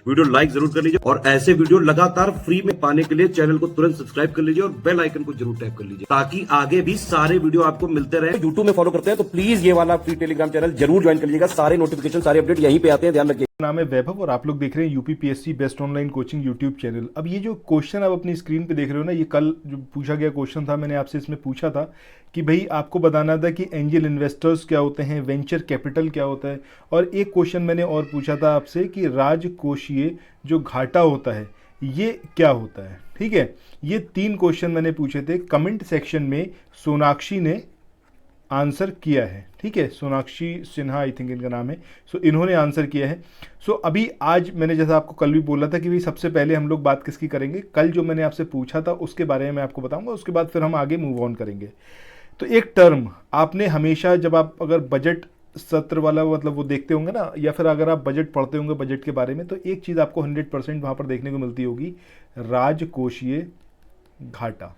Video like जरूर कर लीजिए और ऐसे वीडियो लगातार फ्री में पाने के लिए चैनल को तुरंत सब्सक्राइब कर लीजिए और बेल आइकन को जरूर टैप कर लीजिए ताकि आगे भी सारे वीडियो आपको मिलते रहे। यूट्यूब में फॉलो करते हैं तो प्लीज ये वाला फ्री टेलीग्राम चैनल जरूर ज्वाइन कर लीजिएगा। सारे नोटिफिकेशन सारे अपडेट यहीं पे आते हैं, ध्यान रखिए। नाम है वैभव और आप लोग देख रहे हैं UPPSC best online coaching YouTube channel. अब ये जो क्वेश्चन आप अपनी स्क्रीन पे देख रहे हो ना, ये कल जो पूछा गया क्वेश्चन था, मैंने आपसे इसमें पूछा था कि भाई आपको बताना था कि एंजल इन्वेस्टर्स क्या होते हैं, वेंचर कैपिटल क्या होता है, और एक क्वेश्चन मैंने और पूछा था आपसे कि राजकोषीय जो घाटा होता है ये क्या होता है। ठीक है, ये 3 क्वेश्चन मैंने पूछे थे। कमेंट सेक्शन में सोनाक्षी ने आंसर किया है। ठीक है, सोनाक्षी सिन्हा आई थिंक इनका नाम है। सो इन्होंने आंसर किया है। सो अभी आज मैंने जैसा आपको कल भी बोला था कि भाई सबसे पहले हम लोग बात किसकी करेंगे, कल जो मैंने आपसे पूछा था उसके बारे में मैं आपको बताऊंगा, उसके बाद फिर हम आगे मूव ऑन करेंगे। तो एक टर्म आपने हमेशा जब आप अगर बजट सत्र वाला मतलब वो देखते होंगे ना, या फिर अगर आप बजट पढ़ते होंगे बजट के बारे में, तो एक चीज़ आपको 100% वहाँ पर देखने को मिलती होगी, राजकोषीय घाटा।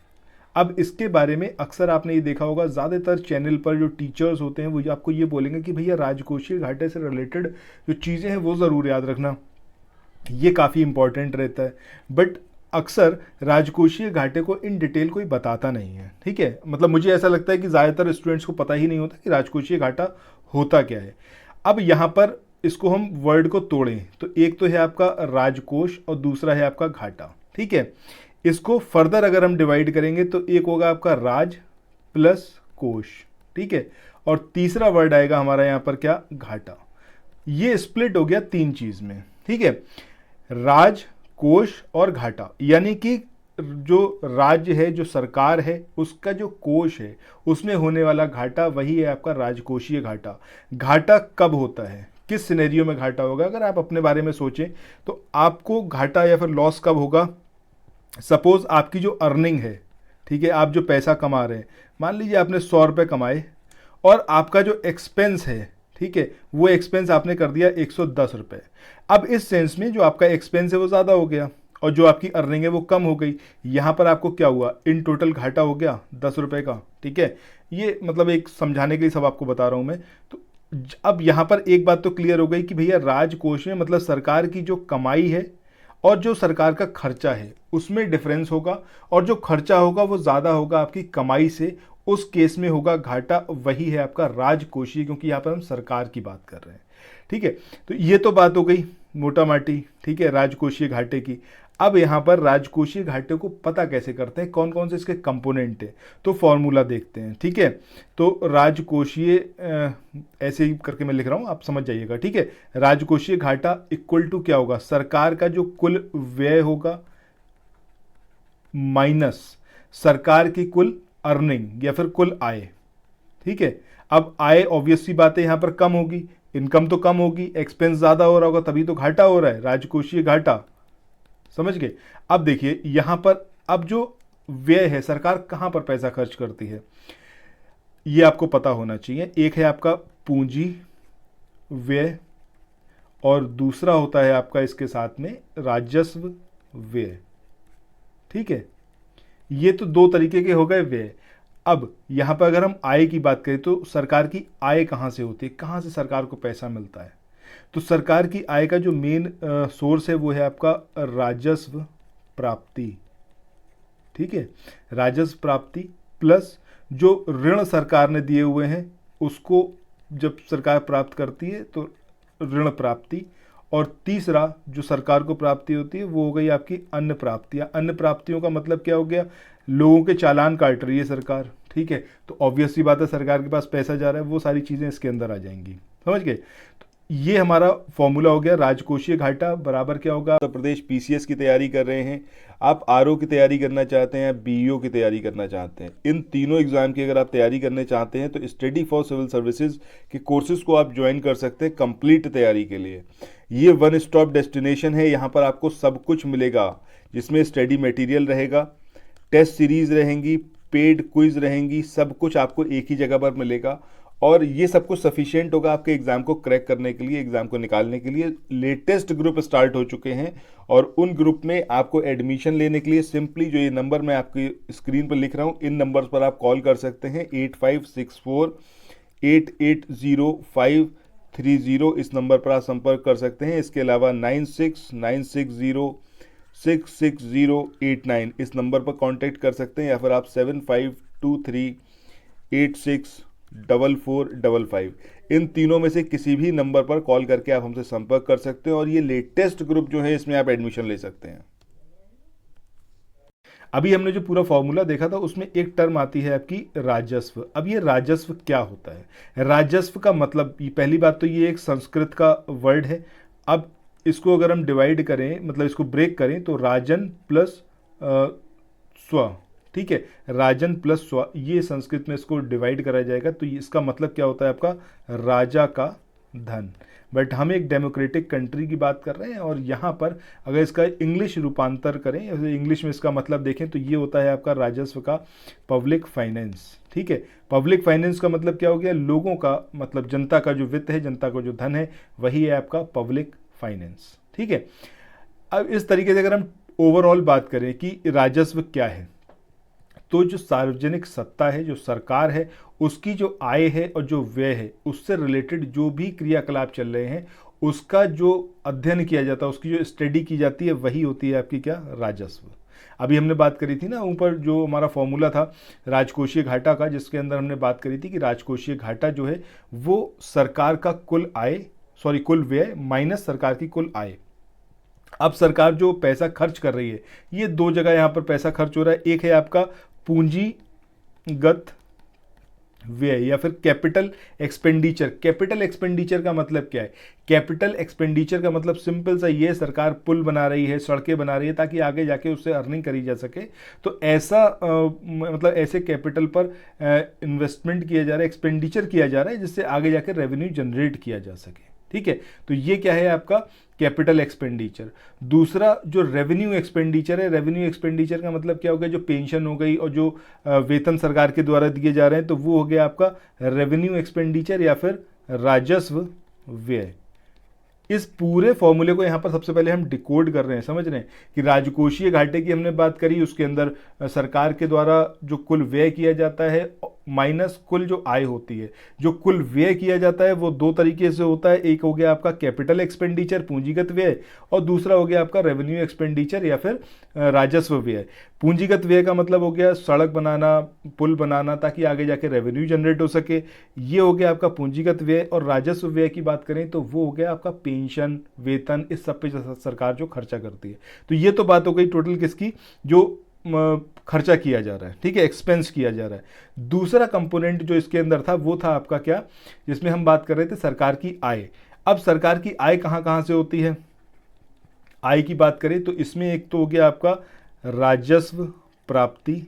अब इसके बारे में अक्सर आपने ये देखा होगा, ज़्यादातर चैनल पर जो टीचर्स होते हैं वो आपको ये बोलेंगे कि भैया राजकोषीय घाटे से रिलेटेड जो चीज़ें हैं वो ज़रूर याद रखना, ये काफ़ी इंपॉर्टेंट रहता है। बट अक्सर राजकोषीय घाटे को इन डिटेल कोई बताता नहीं है। ठीक है, मतलब मुझे ऐसा लगता है कि ज़्यादातर स्टूडेंट्स को पता ही नहीं होता कि राजकोषीय घाटा होता क्या है। अब यहाँ पर इसको हम वर्ड को तोड़ें तो एक तो है आपका राजकोष और दूसरा है आपका घाटा। ठीक है, इसको फर्दर अगर हम डिवाइड करेंगे तो एक होगा आपका राज प्लस कोष। ठीक है, और तीसरा वर्ड आएगा हमारा यहाँ पर क्या, घाटा। ये स्प्लिट हो गया 3 चीज में। ठीक है, राज, कोष और घाटा, यानी कि जो राज्य है, जो सरकार है, उसका जो कोष है उसमें होने वाला घाटा वही है आपका राजकोषीय घाटा। घाटा कब होता है, किस सिनेरियो में घाटा होगा, अगर आप अपने बारे में सोचें तो आपको घाटा या फिर लॉस कब होगा। सपोज आपकी जो अर्निंग है, ठीक है, आप जो पैसा कमा रहे हैं, मान लीजिए आपने 100 रुपये कमाए और आपका जो एक्सपेंस है, ठीक है, वो एक्सपेंस आपने कर दिया 110 रुपये। अब इस सेंस में जो आपका एक्सपेंस है वो ज़्यादा हो गया और जो आपकी अर्निंग है वो कम हो गई। यहाँ पर आपको क्या हुआ, इन टोटल घाटा हो गया 10 रुपये का। ठीक है, ये मतलब एक समझाने के लिए सब आपको बता रहा हूँ मैं। तो अब यहाँ पर एक बात तो क्लियर हो गई कि भैया राजकोष में मतलब सरकार की जो कमाई है और जो सरकार का खर्चा है उसमें डिफरेंस होगा, और जो खर्चा होगा वो ज़्यादा होगा आपकी कमाई से, उस केस में होगा घाटा, वही है आपका राजकोषीय, क्योंकि यहाँ पर हम सरकार की बात कर रहे हैं। ठीक है, तो ये तो बात हो गई मोटा माटी, ठीक है, राजकोषीय घाटे की। अब यहाँ पर राजकोषीय घाटे को पता कैसे करते हैं, कौन कौन से इसके कंपोनेंट है, तो फॉर्मूला देखते हैं। ठीक है, तो राजकोषीय ऐसे ही करके मैं लिख रहा हूँ, आप समझ जाइएगा। ठीक है, राजकोषीय घाटा इक्वल टू क्या होगा, सरकार का जो कुल व्यय होगा माइनस सरकार की कुल अर्निंग या फिर कुल आय। ठीक है, अब आय ऑब्वियस सी बात है यहाँ पर कम होगी, इनकम तो कम होगी, एक्सपेंस ज़्यादा हो रहा होगा, तभी तो घाटा हो रहा है, राजकोषीय घाटा। समझ गए। अब देखिए यहां पर अब जो व्यय है, सरकार कहां पर पैसा खर्च करती है ये आपको पता होना चाहिए। एक है आपका पूंजी व्यय और दूसरा होता है आपका इसके साथ में राजस्व व्यय। ठीक है, ये तो 2 तरीके के हो गए व्यय। अब यहां पर अगर हम आय की बात करें तो सरकार की आय कहां से होती है, कहां से सरकार को पैसा मिलता है, तो सरकार की आय का जो मेन सोर्स है वो है आपका राजस्व प्राप्ति। ठीक है, राजस्व प्राप्ति प्लस जो ऋण सरकार ने दिए हुए हैं उसको जब सरकार प्राप्त करती है तो ऋण प्राप्ति, और तीसरा जो सरकार को प्राप्ति होती है वो हो गई आपकी अन्न प्राप्तियाँ। अन्न प्राप्तियों का मतलब क्या हो गया, लोगों के चालान काट रही है सरकार। ठीक है, तो ऑब्वियस सी बात है सरकार के पास पैसा जा रहा है, वो सारी चीज़ें इसके अंदर आ जाएंगी। समझ गए। ये हमारा फॉर्मूला हो गया। राजकोषीय घाटा बराबर क्या होगा, उत्तर प्रदेश पीसीएस की तैयारी कर रहे हैं आप, आरओ की तैयारी करना चाहते हैं, बीईओ की तैयारी करना चाहते हैं, इन तीनों एग्जाम की अगर आप तैयारी करने चाहते हैं तो स्टडी फॉर सिविल सर्विसेज के कोर्सेज को आप ज्वाइन कर सकते हैं कंप्लीट तैयारी के लिए। ये वन स्टॉप डेस्टिनेशन है, यहाँ पर आपको सब कुछ मिलेगा, जिसमें स्टडी मटेरियल रहेगा, टेस्ट सीरीज रहेंगी, पेड क्विज रहेंगी, सब कुछ आपको एक ही जगह पर मिलेगा। और ये सब कुछ सफिशिएंट होगा आपके एग्जाम को क्रैक करने के लिए, एग्जाम को निकालने के लिए। लेटेस्ट ग्रुप स्टार्ट हो चुके हैं और उन ग्रुप में आपको एडमिशन लेने के लिए सिंपली जो ये नंबर मैं आपकी स्क्रीन पर लिख रहा हूँ, इन नंबर्स पर आप कॉल कर सकते हैं 8564 8805 6230 इस नंबर पर आप संपर्क कर सकते हैं। इसके अलावा 9696066089 इस नंबर पर कांटेक्ट कर सकते हैं, या फिर आप 7523864455 इन तीनों में से किसी भी नंबर पर कॉल करके आप हमसे संपर्क कर सकते हैं और ये लेटेस्ट ग्रुप जो है इसमें आप एडमिशन ले सकते हैं। अभी हमने जो पूरा फॉर्मूला देखा था उसमें एक टर्म आती है आपकी राजस्व। अब ये राजस्व क्या होता है? राजस्व का मतलब, पहली बात तो ये एक संस्कृत का वर्ड है। अब इसको अगर हम डिवाइड करें, मतलब इसको ब्रेक करें, तो राजन प्लस स्व, ठीक है, राजन प्लस स्व, ये संस्कृत में इसको डिवाइड करा जाएगा तो इसका मतलब क्या होता है आपका राजा का धन। बट हम एक डेमोक्रेटिक कंट्री की बात कर रहे हैं और यहाँ पर अगर इसका इंग्लिश रूपांतर करें, इंग्लिश में इसका मतलब देखें तो ये होता है आपका राजस्व का पब्लिक फाइनेंस। ठीक है, पब्लिक फाइनेंस का मतलब क्या हो गया? लोगों का, मतलब जनता का जो वित्त है, जनता का जो धन है, वही है आपका पब्लिक फाइनेंस। ठीक है, अब इस तरीके से अगर हम ओवरऑल बात करें कि राजस्व क्या है, तो जो सार्वजनिक सत्ता है, जो सरकार है, उसकी जो आय है और जो व्यय है, उससे रिलेटेड जो भी क्रियाकलाप चल रहे हैं, उसका जो अध्ययन किया जाता है, उसकी जो स्टडी की जाती है, वही होती है आपकी क्या? राजस्व। अभी हमने बात करी थी ना ऊपर, जो हमारा फॉर्मूला था राजकोषीय घाटा का, जिसके अंदर हमने बात करी थी कि राजकोषीय घाटा जो है वो सरकार का कुल आय, कुल व्यय माइनस सरकार की कुल आय। अब सरकार जो पैसा खर्च कर रही है, ये दो जगह यहाँ पर पैसा खर्च हो रहा है। एक है आपका पूंजीगत व्यय या फिर कैपिटल एक्सपेंडिचर। कैपिटल एक्सपेंडिचर का मतलब क्या है? कैपिटल एक्सपेंडिचर का मतलब सिंपल सा ये, सरकार पुल बना रही है, सड़कें बना रही है ताकि आगे जाके उससे अर्निंग करी जा सके। तो ऐसा मतलब ऐसे कैपिटल पर इन्वेस्टमेंट किया जा रहा है, एक्सपेंडिचर किया जा रहा है, जिससे आगे जाके रेवेन्यू जनरेट किया जा सके। ठीक है, तो ये क्या है आपका? Capital expenditure. दूसरा जो रेवेन्यू एक्सपेंडिचर है, रेवेन्यू एक्सपेंडिचर का मतलब क्या हो गया? जो पेंशन हो गई और जो वेतन सरकार के द्वारा दिए जा रहे हैं, तो वो हो गया आपका रेवेन्यू एक्सपेंडिचर या फिर राजस्व व्यय। इस पूरे फॉर्मूले को यहाँ पर सबसे पहले हम डिकोड कर रहे हैं, समझ रहे हैं कि राजकोषीय घाटे की हमने बात करी, उसके अंदर सरकार के द्वारा जो कुल व्यय किया जाता है माइनस कुल जो आय होती है। जो कुल व्यय किया जाता है वो दो तरीके से होता है, एक हो गया आपका कैपिटल एक्सपेंडिचर, पूंजीगत व्यय, और दूसरा हो गया आपका रेवेन्यू एक्सपेंडिचर या फिर राजस्व व्यय। पूंजीगत व्यय का मतलब हो गया सड़क बनाना, पुल बनाना, ताकि आगे जाके रेवेन्यू जनरेट हो सके, ये हो गया आपका पूंजीगत व्यय। और राजस्व व्यय की बात करें तो वो हो गया आपका पेंशन, वेतन, इस सब पे सरकार जो खर्चा करती है। तो ये तो बात हो गई टोटल किसकी? जो खर्चा किया जा रहा है, ठीक है, एक्सपेंस किया जा रहा है। दूसरा कंपोनेंट जो इसके अंदर था वो था आपका क्या? जिसमें हम बात कर रहे थे सरकार की आय। अब सरकार की आय कहाँ कहाँ से होती है? आय की बात करें तो इसमें एक तो हो गया आपका राजस्व प्राप्ति,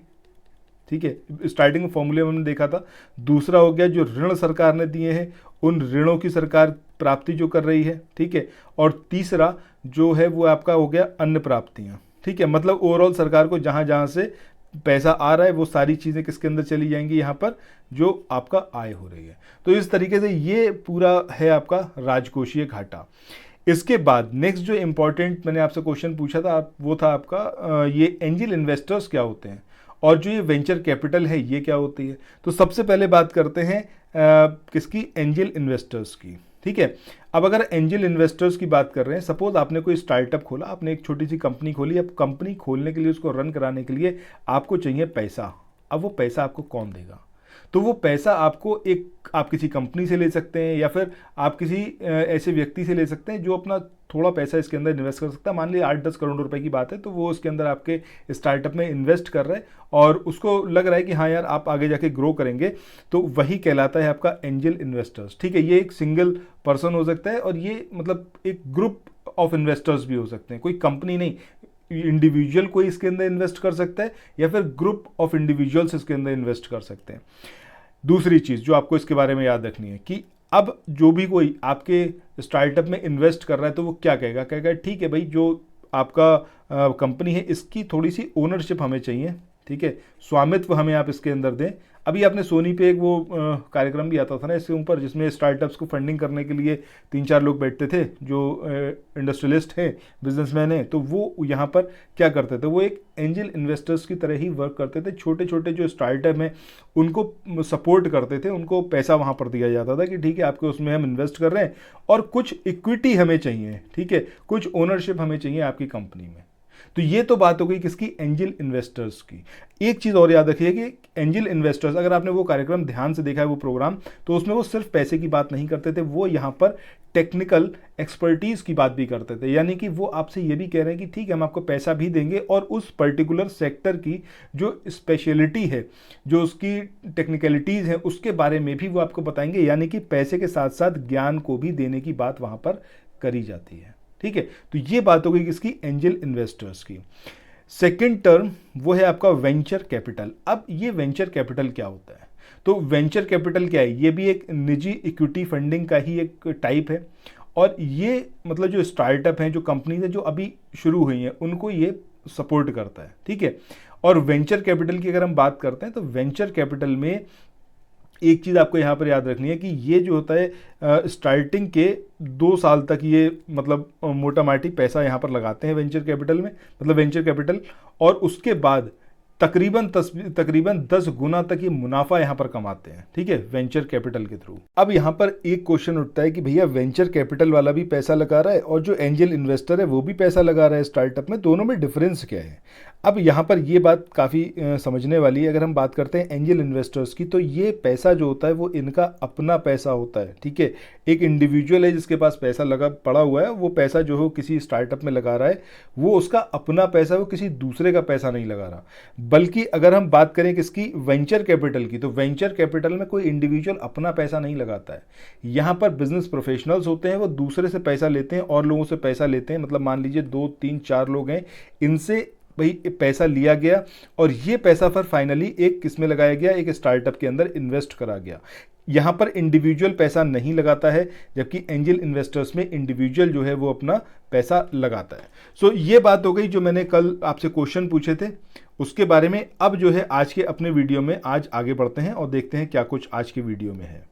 ठीक है, स्टार्टिंग में फॉर्मूले में हमने देखा था। दूसरा हो गया जो ऋण सरकार ने दिए हैं, उन ऋणों की सरकार प्राप्ति जो कर रही है, ठीक है। और तीसरा जो है वो आपका हो गया अन्य प्राप्तियाँ, ठीक है। मतलब ओवरऑल सरकार को जहाँ जहाँ से पैसा आ रहा है वो सारी चीज़ें किसके अंदर चली जाएंगी? यहाँ पर जो आपका आय हो रही है। तो इस तरीके से ये पूरा है आपका राजकोषीय घाटा। इसके बाद नेक्स्ट जो इम्पोर्टेंट मैंने आपसे क्वेश्चन पूछा था वो था आपका ये एंजल इन्वेस्टर्स क्या होते हैं और जो ये वेंचर कैपिटल है ये क्या होती है। तो सबसे पहले बात करते हैं किसकी? एंजल इन्वेस्टर्स की, ठीक है। अब अगर एंजल इन्वेस्टर्स की बात कर रहे हैं, सपोज आपने कोई स्टार्टअप खोला, आपने एक छोटी सी कंपनी खोली। अब कंपनी खोलने के लिए, उसको रन कराने के लिए आपको चाहिए पैसा। अब वो पैसा आपको कौन देगा? तो वो पैसा आपको आप किसी कंपनी से ले सकते हैं या फिर आप किसी ऐसे व्यक्ति से ले सकते हैं जो अपना थोड़ा पैसा इसके अंदर इन्वेस्ट कर सकता है। मान लीजिए 8-10 करोड़ रुपए की बात है, तो वो इसके अंदर आपके स्टार्टअप में इन्वेस्ट कर रहे हैं और उसको लग रहा है कि हाँ यार आप आगे जाके ग्रो करेंगे, तो वही कहलाता है आपका एंजल इन्वेस्टर्स, ठीक है। ये एक सिंगल पर्सन हो सकता है और ये मतलब एक ग्रुप ऑफ इन्वेस्टर्स भी हो सकते हैं, कोई कंपनी नहीं। इंडिविजुअल कोई इसके अंदर इन्वेस्ट कर सकता है या फिर ग्रुप ऑफ इंडिविजुअल्स इसके अंदर इन्वेस्ट कर सकते हैं। दूसरी चीज़ जो आपको इसके बारे में याद रखनी है कि अब जो भी कोई आपके स्टार्टअप में इन्वेस्ट कर रहा है तो वो क्या कहेगा ठीक है भाई, जो आपका कंपनी है इसकी थोड़ी सी ओनरशिप हमें चाहिए, ठीक है, स्वामित्व हमें आप इसके अंदर दें। अभी आपने सोनी पे एक वो कार्यक्रम भी आता था ना इसके ऊपर, जिसमें स्टार्टअप्स को फंडिंग करने के लिए 3-4 लोग बैठते थे जो इंडस्ट्रियलिस्ट हैं, बिजनेसमैन हैं। तो वो यहाँ पर क्या करते थे, वो एक एंजल इन्वेस्टर्स की तरह ही वर्क करते थे। छोटे छोटे जो स्टार्टअप हैं उनको सपोर्ट करते थे, उनको पैसा वहाँ पर दिया जाता था कि ठीक है आपके उसमें हम इन्वेस्ट कर रहे हैं और कुछ इक्विटी हमें चाहिए, ठीक है, कुछ ओनरशिप हमें चाहिए आपकी कंपनी में। तो ये तो बात हो गई किसकी, एंजल इन्वेस्टर्स की। एक चीज़ और याद रखिए कि एंजल इन्वेस्टर्स, अगर आपने वो कार्यक्रम ध्यान से देखा है वो प्रोग्राम, तो उसमें वो सिर्फ पैसे की बात नहीं करते थे, वो यहाँ पर टेक्निकल एक्सपर्टीज़ की बात भी करते थे। यानी कि वो आपसे ये भी कह रहे हैं कि ठीक है हम आपको पैसा भी देंगे और उस पर्टिकुलर सेक्टर की जो स्पेशलिटी है, जो उसकी टेक्निकलिटीज़ हैं, उसके बारे में भी वो आपको बताएंगे। यानी कि पैसे के साथ साथ ज्ञान को भी देने की बात वहाँ पर करी जाती है, ठीक है। तो ये बात हो गई किसकी, एंजल इन्वेस्टर्स की। सेकंड टर्म वो है आपका वेंचर कैपिटल। अब ये वेंचर कैपिटल क्या होता है, तो वेंचर कैपिटल क्या है, ये भी एक निजी इक्विटी फंडिंग का ही एक टाइप है। और ये मतलब जो स्टार्टअप हैं, जो कंपनीज हैं जो अभी शुरू हुई हैं, उनको ये सपोर्ट करता है, ठीक है। और वेंचर कैपिटल की अगर हम बात करते हैं तो वेंचर कैपिटल में एक चीज़ आपको यहाँ पर याद रखनी है कि ये जो होता है स्टार्टिंग के 2 साल तक ये मतलब मोटा माटी पैसा यहाँ पर लगाते हैं वेंचर कैपिटल में, मतलब वेंचर कैपिटल, और उसके बाद तकरीबन 10 गुना तक ये मुनाफा यहाँ पर कमाते हैं, ठीक है, वेंचर कैपिटल के थ्रू। अब यहाँ पर एक क्वेश्चन उठता है कि भैया वेंचर कैपिटल वाला भी पैसा लगा रहा है और जो एंजल इन्वेस्टर है वो भी पैसा लगा रहा है स्टार्टअप में, दोनों में डिफरेंस क्या है। अब यहाँ पर ये बात काफ़ी समझने वाली है। अगर हम बात करते हैं एंजल इन्वेस्टर्स की, तो ये पैसा जो होता है वो इनका अपना पैसा होता है, ठीक है। एक इंडिविजुअल है जिसके पास पैसा लगा पड़ा हुआ है, वो पैसा जो है किसी स्टार्टअप में लगा रहा है, वो उसका अपना पैसा, वो किसी दूसरे का पैसा नहीं लगा रहा। बल्कि अगर हम बात करें किसकी, वेंचर कैपिटल की, तो वेंचर कैपिटल में कोई इंडिविजुअल अपना पैसा नहीं लगाता है। यहाँ पर बिजनेस प्रोफेशनल्स होते हैं, वो दूसरे से पैसा लेते हैं और लोगों से पैसा लेते हैं। मतलब मान लीजिए 2, 3, 4 लोग हैं, इनसे भाई पैसा लिया गया और ये पैसा फिर फाइनली एक किस में लगाया गया, एक स्टार्टअप के अंदर इन्वेस्ट करा गया। यहाँ पर इंडिविजुअल पैसा नहीं लगाता है, जबकि एंजल इन्वेस्टर्स में इंडिविजुअल जो है वो अपना पैसा लगाता है। सो ये बात हो गई जो मैंने कल आपसे क्वेश्चन पूछे थे उसके बारे में। अब जो है आज के अपने वीडियो में आज आगे बढ़ते हैं और देखते हैं क्या कुछ आज के वीडियो में है।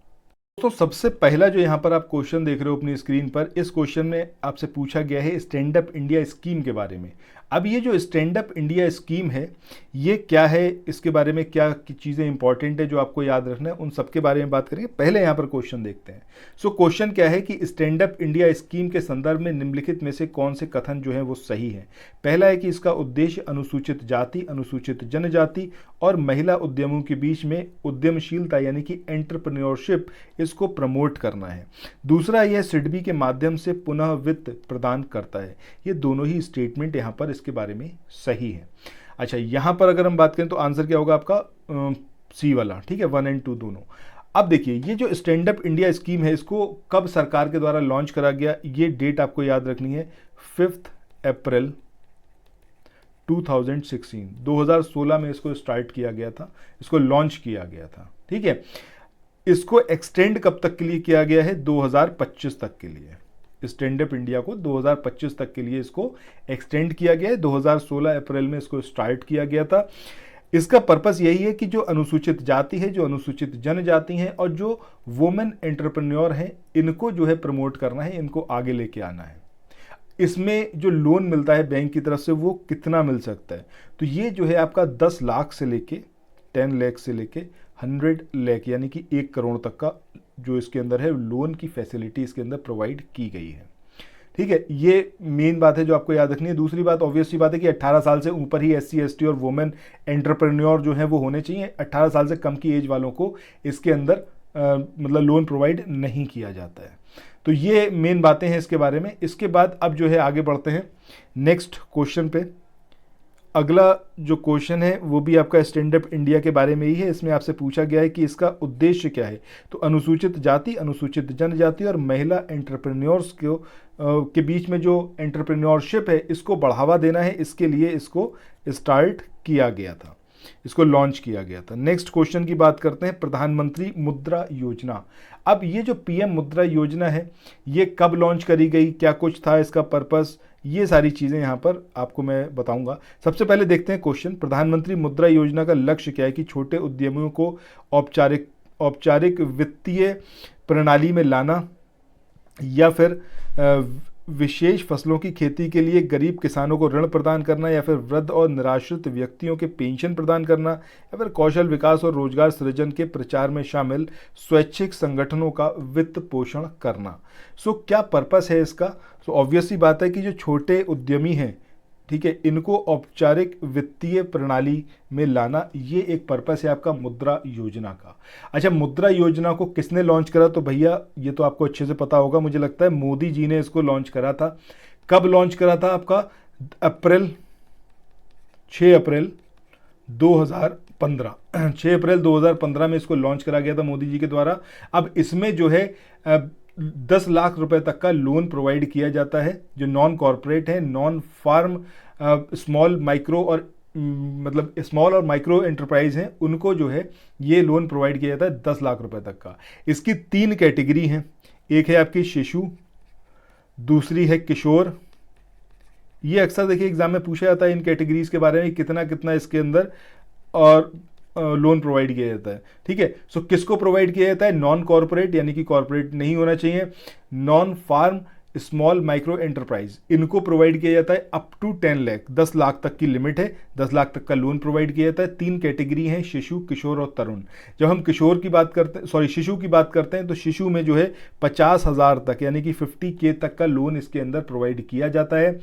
तो सबसे पहला जो यहाँ पर आप क्वेश्चन देख रहे हो अपनी स्क्रीन पर, इस क्वेश्चन में आपसे पूछा गया है स्टैंड अप इंडिया स्कीम के बारे में। अब ये जो स्टैंड अप इंडिया स्कीम है ये क्या है, इसके बारे में क्या चीज़ें इंपॉर्टेंट है जो आपको याद रखना है, उन सब के बारे में बात करेंगे। पहले यहाँ पर क्वेश्चन देखते हैं। सो क्वेश्चन क्या है कि स्टैंड अप इंडिया स्कीम के संदर्भ में निम्नलिखित में से कौन से कथन जो है वो सही है। पहला है कि इसका उद्देश्य अनुसूचित जाति, अनुसूचित जनजाति और महिला उद्यमों के बीच में उद्यमशीलता यानी कि एंटरप्रेन्योरशिप इसको प्रमोट करना है। दूसरा, यह सिडबी के माध्यम से पुनः वित्त प्रदान करता है। ये दोनों ही स्टेटमेंट यहाँ पर इसके बारे में सही है। अच्छा, यहाँ पर अगर हम बात करें तो आंसर क्या होगा आपका, सी वाला, ठीक है, 1 और 2 दोनों। अब देखिए ये जो स्टैंड अप इंडिया स्कीम है इसको कब सरकार के द्वारा लॉन्च करा गया, ये डेट आपको याद रखनी है, 5 अप्रैल 2016, 2016 में इसको स्टार्ट किया गया था, इसको लॉन्च किया गया था, ठीक है। इसको एक्सटेंड कब तक के लिए किया गया है, 2025 तक के लिए। स्टैंड अप इंडिया को 2025 तक के लिए इसको एक्सटेंड किया गया है। 2016 अप्रैल में इसको स्टार्ट किया गया था। इसका पर्पस यही है कि जो अनुसूचित जाति है, जो अनुसूचित जनजाति हैं और जो वुमेन एंटरप्रेन्योर हैं, इनको जो है प्रमोट करना है, इनको आगे लेके आना है। इसमें जो लोन मिलता है बैंक की तरफ से वो कितना मिल सकता है, तो ये जो है आपका 10 लाख से लेके 10 लाख से लेके 100 लाख यानी कि 1 करोड़ तक का जो इसके अंदर है लोन की फैसिलिटी इसके अंदर प्रोवाइड की गई है, ठीक है। ये मेन बात है जो आपको याद रखनी है। दूसरी बात ऑब्वियस सी बात है कि 18 साल से ऊपर ही SC ST और वुमेन एंटरप्रेन्योर जो है वो होने चाहिए। 18 साल से कम की एज वालों को इसके अंदर मतलब लोन प्रोवाइड नहीं किया जाता है। तो ये मेन बातें हैं इसके बारे में। इसके बाद अब जो है आगे बढ़ते हैं नेक्स्ट क्वेश्चन पे। अगला जो क्वेश्चन है वो भी आपका स्टैंड अप इंडिया के बारे में ही है। इसमें आपसे पूछा गया है कि इसका उद्देश्य क्या है, तो अनुसूचित जाति, अनुसूचित जनजाति और महिला एंटरप्रेन्योर्स को के बीच में जो एंटरप्रेन्योरशिप है इसको बढ़ावा देना है। इसके लिए इसको स्टार्ट किया गया था, इसको लॉन्च किया गया था। नेक्स्ट क्वेश्चन की बात करते हैं, प्रधानमंत्री मुद्रा योजना। अब ये जो PM मुद्रा योजना है ये कब लॉन्च करी गई, क्या कुछ था इसका पर्पस, ये सारी चीज़ें यहाँ पर आपको मैं बताऊंगा। सबसे पहले देखते हैं क्वेश्चन, प्रधानमंत्री मुद्रा योजना का लक्ष्य क्या है कि छोटे उद्यमियों को औपचारिक वित्तीय प्रणाली में लाना, या फिर विशेष फसलों की खेती के लिए गरीब किसानों को ऋण प्रदान करना, या फिर वृद्ध और निराश्रित व्यक्तियों के पेंशन प्रदान करना, या फिर कौशल विकास और रोजगार सृजन के प्रचार में शामिल स्वैच्छिक संगठनों का वित्त पोषण करना। सो क्या पर्पस है इसका? सो ऑब्वियस सी बात है कि जो छोटे उद्यमी हैं, ठीक है, इनको औपचारिक वित्तीय प्रणाली में लाना, ये एक पर्पस है आपका मुद्रा योजना का। अच्छा, मुद्रा योजना को किसने लॉन्च करा? तो भैया ये तो आपको अच्छे से पता होगा, मुझे लगता है मोदी जी ने इसको लॉन्च करा था। कब लॉन्च करा था? आपका 6 अप्रैल 2015 6 अप्रैल 2015 में इसको लॉन्च करा गया था मोदी जी के द्वारा। अब इसमें जो है 10 लाख रुपए तक का लोन प्रोवाइड किया जाता है। जो नॉन कॉरपोरेट है, नॉन फार्म, स्मॉल माइक्रो और मतलब स्मॉल और माइक्रो एंटरप्राइज हैं, उनको जो है ये लोन प्रोवाइड किया जाता है 10 लाख रुपए तक का। इसकी 3 कैटेगरी हैं। एक है आपकी शिशु, दूसरी है किशोर। ये अक्सर देखिए एग्जाम में पूछा जाता है इन कैटेगरीज के बारे में, कितना कितना इसके अंदर और लोन प्रोवाइड किया जाता है। ठीक है, सो किसको प्रोवाइड किया जाता है? नॉन कॉर्पोरेट, यानी कि कॉर्पोरेट नहीं होना चाहिए, non farm, small micro enterprise, इनको प्रोवाइड किया जाता है अप टू 10 लाख, 10 लाख तक की लिमिट है, 10 लाख तक का लोन प्रोवाइड किया जाता है। 3 कैटेगरी हैं, शिशु, किशोर और तरुण। जब हम किशोर की बात करते हैं, सॉरी शिशु की बात करते हैं, तो शिशु में जो है 50,000 तक, यानी कि 50K तक का लोन इसके अंदर प्रोवाइड किया जाता है।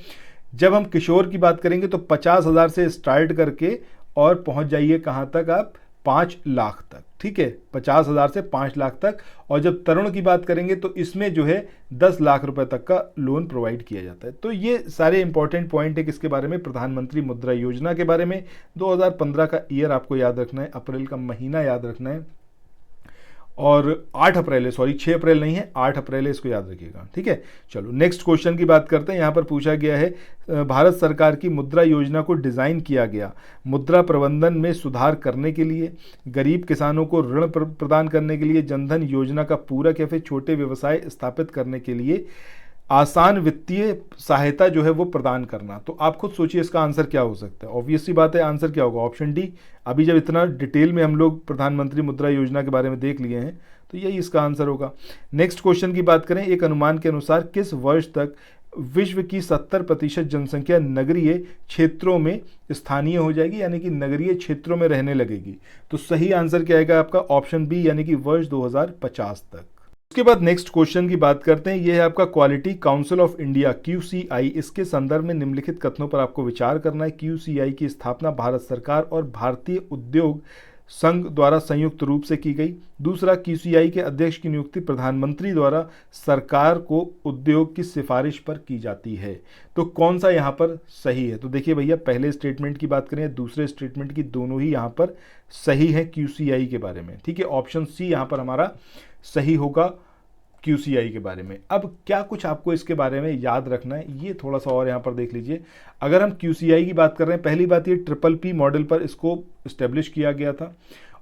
जब हम किशोर की बात करेंगे तो 50,000 से स्टार्ट करके और पहुंच जाइए कहां तक आप? 5 लाख तक। ठीक है, 50,000 से 5 लाख तक। और जब तरुण की बात करेंगे तो इसमें जो है 10 लाख रुपए तक का लोन प्रोवाइड किया जाता है। तो ये सारे इंपॉर्टेंट पॉइंट है किसके बारे में? प्रधानमंत्री मुद्रा योजना के बारे में। 2015 का ईयर आपको याद रखना है, अप्रैल का महीना याद रखना है, और 8 अप्रैल है, सॉरी 6 अप्रैल नहीं है, 8 अप्रैल है, इसको याद रखिएगा। ठीक है, चलो नेक्स्ट क्वेश्चन की बात करते हैं। यहाँ पर पूछा गया है भारत सरकार की मुद्रा योजना को डिज़ाइन किया गया मुद्रा प्रबंधन में सुधार करने के लिए, गरीब किसानों को ऋण प्रदान करने के लिए, जनधन योजना का पूरक या फिर छोटे व्यवसाय स्थापित करने के लिए आसान वित्तीय सहायता जो है वो प्रदान करना। तो आप खुद सोचिए इसका आंसर क्या हो सकता है। ऑब्वियस सी बात है, आंसर क्या होगा? Option D. अभी जब इतना डिटेल में हम लोग प्रधानमंत्री मुद्रा योजना के बारे में देख लिए हैं तो यही इसका आंसर होगा। नेक्स्ट क्वेश्चन की बात करें, एक अनुमान के अनुसार किस वर्ष तक विश्व की 70% जनसंख्या नगरीय क्षेत्रों में स्थानीय हो जाएगी, यानी कि नगरीय क्षेत्रों में रहने लगेगी? तो सही आंसर क्या आएगा आपका? ऑप्शन बी, यानी कि वर्ष 2050 तक। उसके बाद नेक्स्ट क्वेश्चन की बात करते हैं। यह है आपका quality council of India, QCI। इसके संदर्भ में निम्नलिखित कथनों पर आपको विचार करना है। QCI की स्थापना भारत सरकार और भारतीय उद्योग संघ द्वारा संयुक्त रूप से की गई। दूसरा, QCI के अध्यक्ष की नियुक्ति प्रधानमंत्री द्वारा सरकार को उद्योग की सिफारिश पर की जाती है। तो कौन सा यहाँ पर सही है? तो देखिए भैया, पहले स्टेटमेंट की बात करें, दूसरे स्टेटमेंट की, दोनों ही यहाँ पर सही है QCI के बारे में। ठीक है, ऑप्शन सी यहाँ पर हमारा सही होगा QCI के बारे में। अब क्या कुछ आपको इसके बारे में याद रखना है, ये थोड़ा सा और यहाँ पर देख लीजिए। अगर हम QCI की बात कर रहे हैं, पहली बात ये PPP मॉडल पर इसको इस्टेब्लिश किया गया था,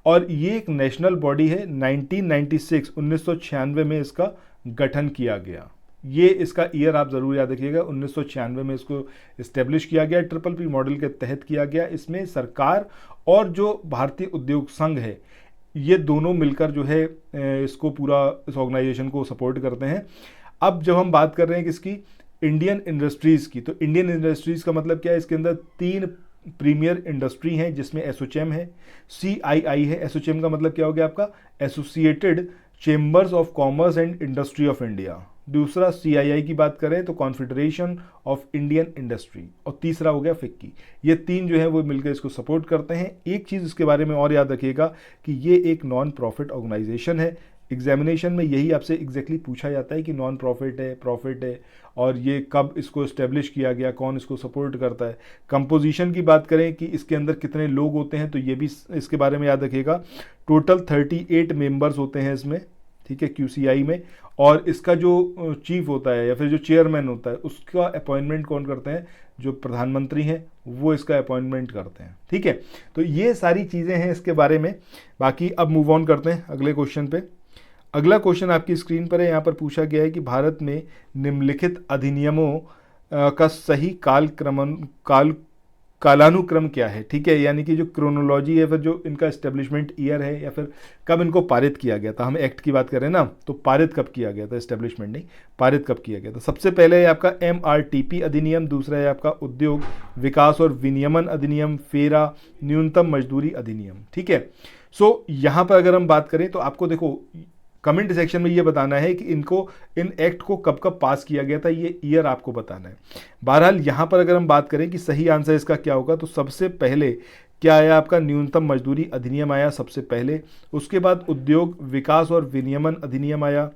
और ये एक नेशनल बॉडी है। 1996 में इसका गठन किया गया। ये इसका ईयर आप ज़रूर याद रखिएगा, 1996 में इसको इस्टेब्लिश किया गया, PPP मॉडल के तहत किया गया। इसमें सरकार और जो भारतीय उद्योग संघ है, ये दोनों मिलकर जो है इसको पूरा इस ऑर्गेनाइजेशन को सपोर्ट करते हैं। अब जब हम बात कर रहे हैं किसकी? इंडियन इंडस्ट्रीज़ की, तो इंडियन इंडस्ट्रीज़ का मतलब क्या है? इसके अंदर 3 प्रीमियर इंडस्ट्री हैं, जिसमें एसोचैम है, CII है। एसोचैम का मतलब क्या हो गया आपका? Associated chambers of commerce and industry of India. दूसरा CII की बात करें तो कॉन्फेडरेशन ऑफ इंडियन इंडस्ट्री, और तीसरा हो गया FICCI। ये 3 जो है वो मिलकर इसको सपोर्ट करते हैं। एक चीज़ इसके बारे में और याद रखिएगा कि ये एक नॉन प्रॉफिट ऑर्गेनाइजेशन है। एग्जामिनेशन में यही आपसे एग्जैक्टली पूछा जाता है कि नॉन प्रॉफिट है, प्रॉफिट है, और ये कब इसको इस्टेब्लिश किया गया, कौन इसको सपोर्ट करता है। कंपोजिशन की बात करें कि इसके अंदर कितने लोग होते हैं, तो ये भी इसके बारे में याद रखिएगा। टोटल 38 मेंबर्स होते हैं इसमें, ठीक है, QCI में। और इसका जो चीफ होता है या फिर जो चेयरमैन होता है, उसका अपॉइंटमेंट कौन करते हैं? जो प्रधानमंत्री हैं वो इसका अपॉइंटमेंट करते हैं। ठीक है, तो ये सारी चीज़ें हैं इसके बारे में। बाकी अब मूव ऑन करते हैं अगले क्वेश्चन पे। अगला क्वेश्चन आपकी स्क्रीन पर है। यहाँ पर पूछा गया है कि भारत में निम्नलिखित अधिनियमों का सही कालानुक्रम क्या है, ठीक है, यानी कि जो क्रोनोलॉजी है, फिर जो इनका एस्टेब्लिशमेंट ईयर है, या फिर कब इनको पारित किया गया था। हम एक्ट की बात करें ना, तो पारित कब किया गया था, एस्टेब्लिशमेंट नहीं, पारित कब किया गया था। सबसे पहले है आपका MRTP अधिनियम, दूसरा है आपका उद्योग विकास और विनियमन अधिनियम, फेरा न्यूनतम मजदूरी अधिनियम, ठीक है। सो यहाँ पर अगर हम बात करें तो आपको देखो कमेंट सेक्शन में ये बताना है कि इन एक्ट को कब कब पास किया गया था, ये ईयर आपको बताना है। बहरहाल यहाँ पर अगर हम बात करें कि सही आंसर इसका क्या होगा, तो सबसे पहले क्या आया आपका, न्यूनतम मजदूरी अधिनियम आया सबसे पहले, उसके बाद उद्योग विकास और विनियमन अधिनियम आया,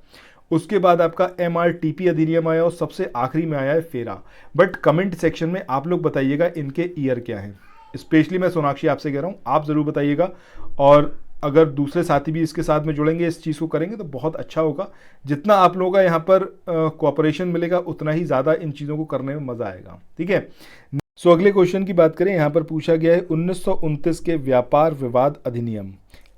उसके बाद आपका MRTP अधिनियम आया, और सबसे आखिरी में आया है फेरा। बट कमेंट सेक्शन में आप लोग बताइएगा इनके ईयर क्या हैं। स्पेशली मैं सोनाक्षी आपसे कह रहा हूँ, आप ज़रूर बताइएगा, और अगर दूसरे साथी भी इसके साथ में जुड़ेंगे, इस चीज़ को करेंगे, तो बहुत अच्छा होगा। जितना आप लोगों का यहाँ पर कोऑपरेशन मिलेगा, उतना ही ज़्यादा इन चीज़ों को करने में मज़ा आएगा, ठीक है। सो अगले क्वेश्चन की बात करें, यहाँ पर पूछा गया है 1929 के व्यापार विवाद अधिनियम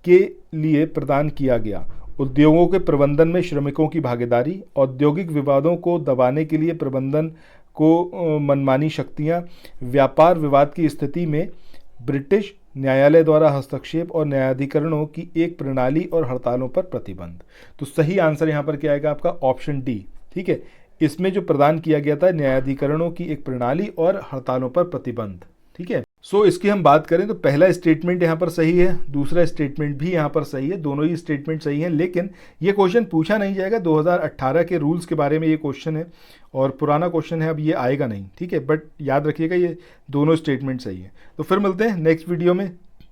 के लिए प्रदान किया गया उद्योगों के प्रबंधन में श्रमिकों की भागीदारी, औद्योगिक विवादों को दबाने के लिए प्रबंधन को मनमानी शक्तियाँ, व्यापार विवाद की स्थिति में ब्रिटिश न्यायालय द्वारा हस्तक्षेप और न्यायाधिकरणों की एक प्रणाली और हड़तालों पर प्रतिबंध। तो सही आंसर यहाँ पर क्या आएगा आपका, ऑप्शन डी, ठीक है। इसमें जो प्रदान किया गया था न्यायाधिकरणों की एक प्रणाली और हड़तालों पर प्रतिबंध, ठीक है। सो इसकी हम बात करें तो पहला स्टेटमेंट यहाँ पर सही है, दूसरा स्टेटमेंट भी यहाँ पर सही है, दोनों ही स्टेटमेंट सही हैं। लेकिन ये क्वेश्चन पूछा नहीं जाएगा, 2018 के रूल्स के बारे में ये क्वेश्चन है, और पुराना क्वेश्चन है, अब ये आएगा नहीं, ठीक है। बट याद रखिएगा ये दोनों स्टेटमेंट सही है। तो फिर मिलते हैं नेक्स्ट वीडियो में।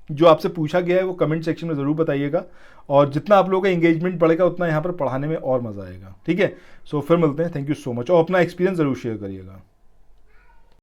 जो आपसे पूछा गया है वो कमेंट सेक्शन में ज़रूर बताइएगा, और जितना आप लोगों का एंगेजमेंट बढ़ेगा उतना यहाँ पर पढ़ाने में और मज़ा आएगा, ठीक है। सो फिर मिलते हैं, थैंक यू सो मच, और अपना एक्सपीरियंस ज़रूर शेयर करिएगा।